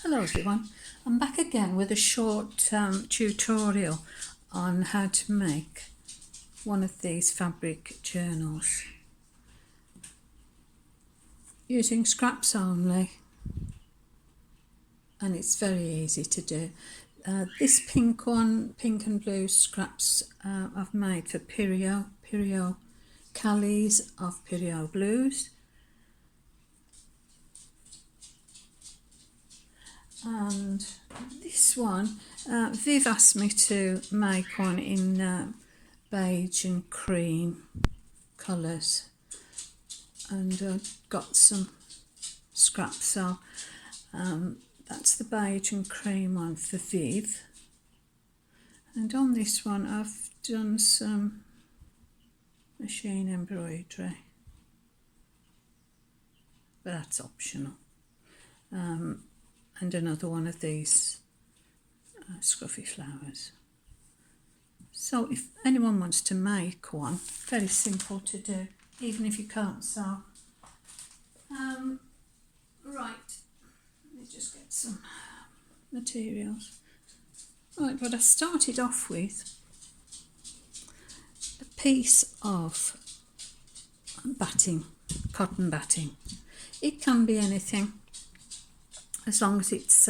Hello everyone, I'm back again with a short tutorial on how to make one of these fabric journals using scraps only, and it's very easy to do. This pink and blue scraps I've made for Pirio Callies of Pirio Blues. And this one, Viv asked me to make one in beige and cream colours, and got some scraps. So that's the beige and cream one for Viv. And on this one I've done some machine embroidery, but that's optional. And another one of these scruffy flowers. So if anyone wants to make one, very simple to do, even if you can't sew. Right, let me just get some materials. Right, what I started off with, a piece of batting, cotton batting. It can be anything, as long as it's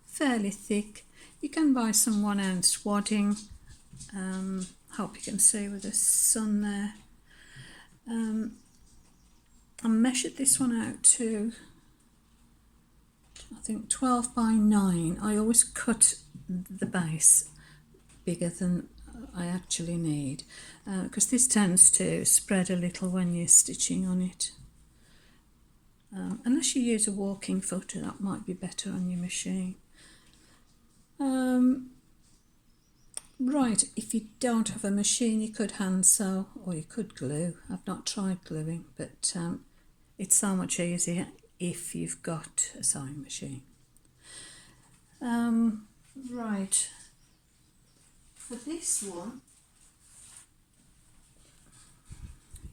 fairly thick. You can buy some 1 ounce wadding. Hope you can see with the sun there. I measured this one out to, I think, 12 by 9. I always cut the base bigger than I actually need, because this tends to spread a little when you're stitching on it. Unless you use a walking footer, that might be better on your machine. Right, if you don't have a machine, you could hand sew, or you could glue. I've not tried gluing, but it's so much easier if you've got a sewing machine. Right, for this one,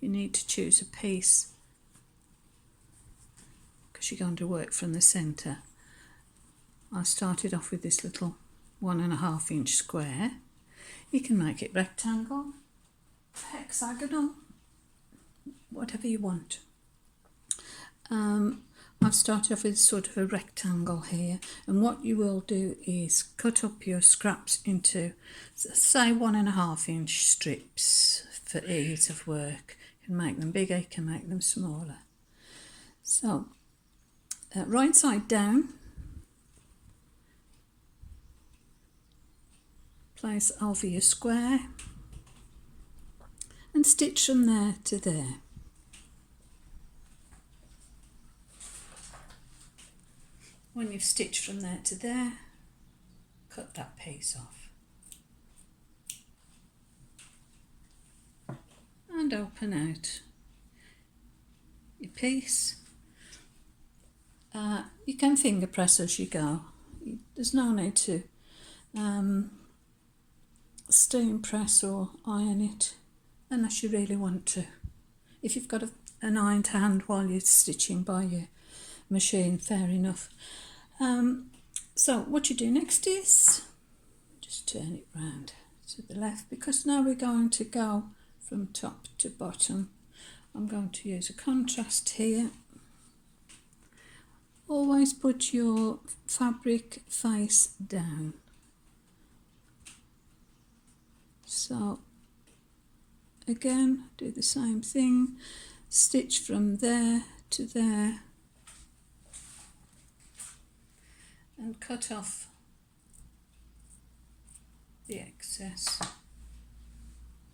you need to choose a piece, because you're going to work from the centre. I started off with this little 1.5 inch square. You can make it rectangle, hexagonal, whatever you want. I've started off with sort of a rectangle here, and what you will do is cut up your scraps into, say, 1.5 inch strips for ease of work. You can make them bigger, you can make them smaller. So, right side down, place over your square and stitch from there to there. When you've stitched from there to there, cut that piece off and open out your piece. You can finger press as you go. There's no need to steam press or iron it unless you really want to. If you've got an iron to hand while you're stitching by your machine, fair enough. So what you do next is just turn it round to the left, because now we're going to go from top to bottom. I'm going to use a contrast here. Always put your fabric face down. So again, do the same thing, stitch from there to there and cut off the excess,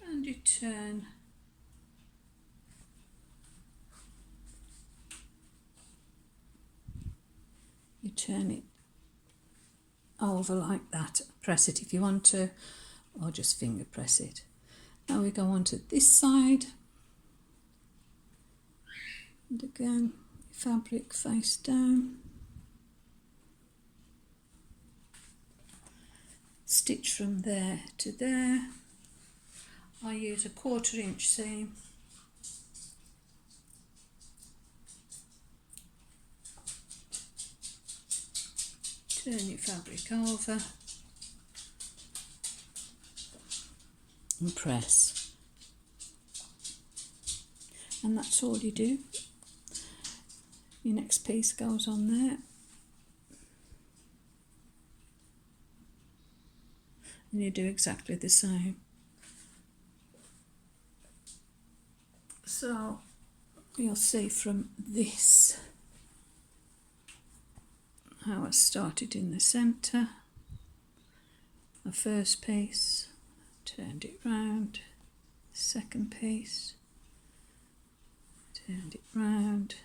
and you turn it over like that. Press it if you want to, or just finger press it. Now we go on to this side, and again, fabric face down, stitch from there to there. I use a 1/4 inch seam, Turn your fabric over and press. And that's all you do. Your next piece goes on there. And you do exactly the same. So you'll see from this how I started in the centre. My first piece, turned it round, second piece, turned it round,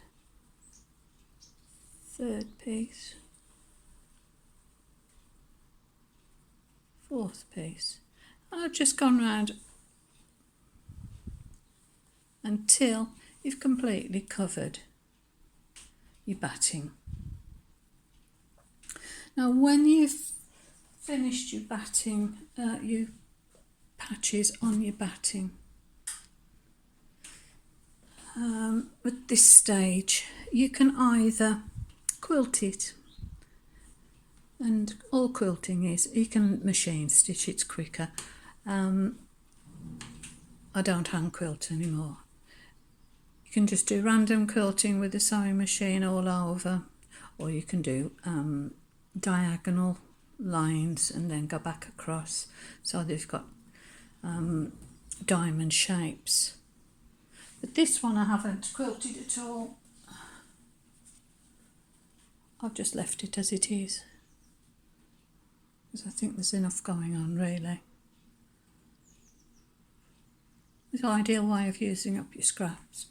third piece, fourth piece, and I've just gone round until you've completely covered your batting. Now when you've finished your batting, your patches on your batting, at this stage you can either quilt it, and all quilting is, you can machine stitch, it's quicker. I don't hand quilt anymore. You can just do random quilting with the sewing machine all over, or you can do diagonal lines and then go back across, so they've got diamond shapes. But this one I haven't quilted at all. I've just left it as it is, because I think there's enough going on really. It's an ideal way of using up your scraps.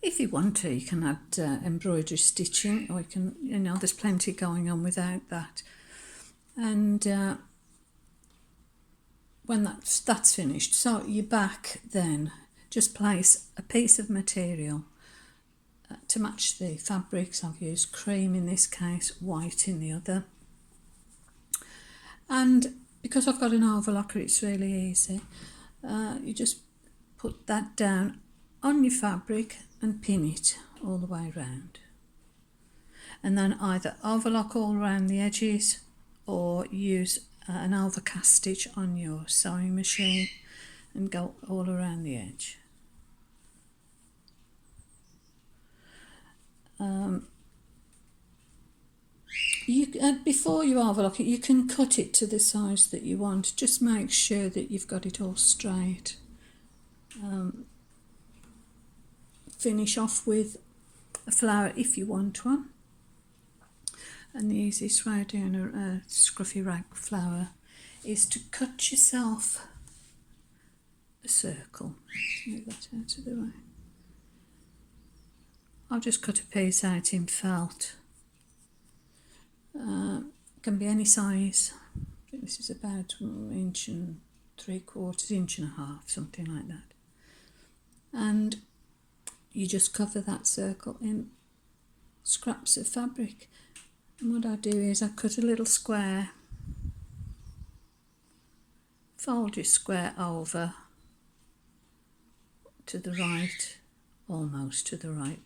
If you want to, you can add embroidery stitching, or you can, there's plenty going on without that. And when that's finished, so your back, then just place a piece of material to match the fabrics. I've used cream in this case, white in the other. And because I've got an overlocker, it's really easy. You just put that down on your fabric and pin it all the way around. And then either overlock all around the edges, or use an overcast stitch on your sewing machine and go all around the edge. Before you overlock it, you can cut it to the size that you want. Just make sure that you've got it all straight. Finish off with a flower if you want one. And the easiest way of doing a scruffy rag flower is to cut yourself a circle. Move that out of the way. I'll just cut a piece out in felt. Can be any size. I think this is about 1 inch and 3/4, 1.5 inches, something like that. And you just cover that circle in scraps of fabric. And what I do is I cut a little square, fold your square over to the right, almost to the right,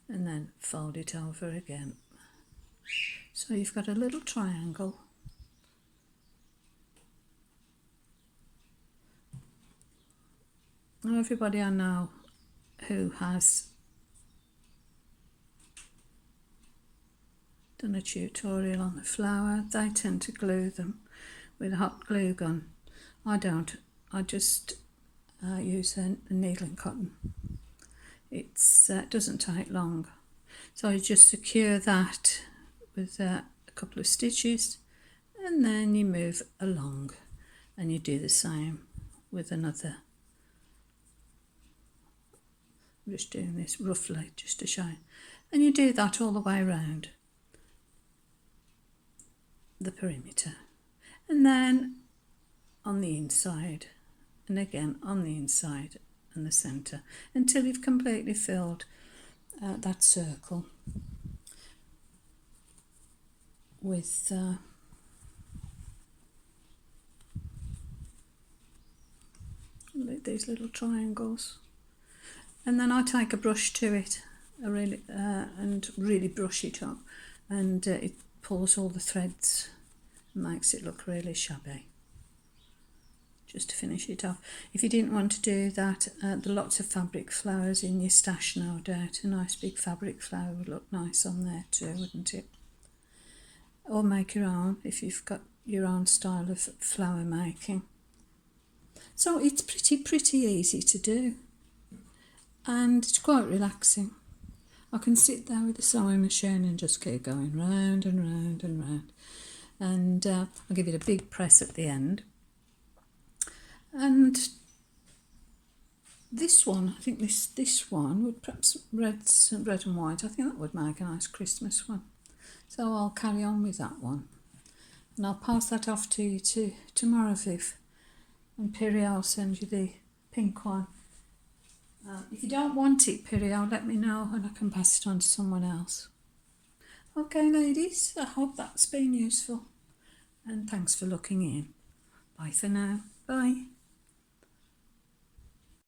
and then fold it over again. So you've got a little triangle. Now everybody I know who has done a tutorial on the flower, they tend to glue them with a hot glue gun. I don't. I just use a needle and cotton. It doesn't take long. So you just secure that with a couple of stitches, and then you move along and you do the same with another. I'm just doing this roughly just to show. And you do that all the way around the perimeter, and then on the inside, and again on the inside and the centre, until you've completely filled that circle with these little triangles. And then I take a brush to it and really brush it up, and it pulls all the threads and makes it look really shabby. Just to finish it off. If you didn't want to do that, there are lots of fabric flowers in your stash, no doubt. A nice big fabric flower would look nice on there too, wouldn't it? Or make your own if you've got your own style of flower making. So it's pretty easy to do, and it's quite relaxing. I can sit there with the sewing machine and just keep going round and round and round, and I'll give it a big press at the end. And this one, I think this one would perhaps red and white. I think that would make a nice Christmas one. So I'll carry on with that one, and I'll pass that off to you tomorrow, Viv. And Piri, I'll send you the pink one. If you don't want it, Piri, I'll let me know and I can pass it on to someone else. Okay, ladies, I hope that's been useful, and thanks for looking in. Bye for now. Bye.